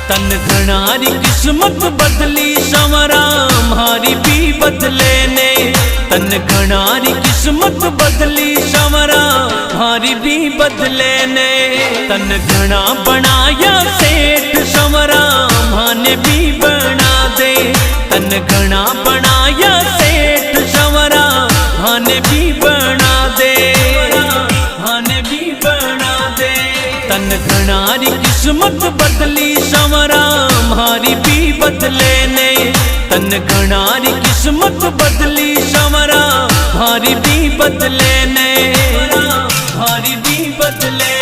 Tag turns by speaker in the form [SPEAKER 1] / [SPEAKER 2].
[SPEAKER 1] तन घनारी किस्मत बदली संवरा हमारी भी बदले ने। तन घनारी किस्मत बदली संवरा हमारी भी बदले ने। तन घना बनाया सेठ संवरा माने भी बना दे। तन घना बनाया सेठ संवरा माने भी बना दे, माने भी बना दे। तन घनारी किस्मत बदली संवरा हमारी भी बदले ने। तन घनारी किस्मत बदली संवरा हमारी भी बदले ने, हमारी भी बदले।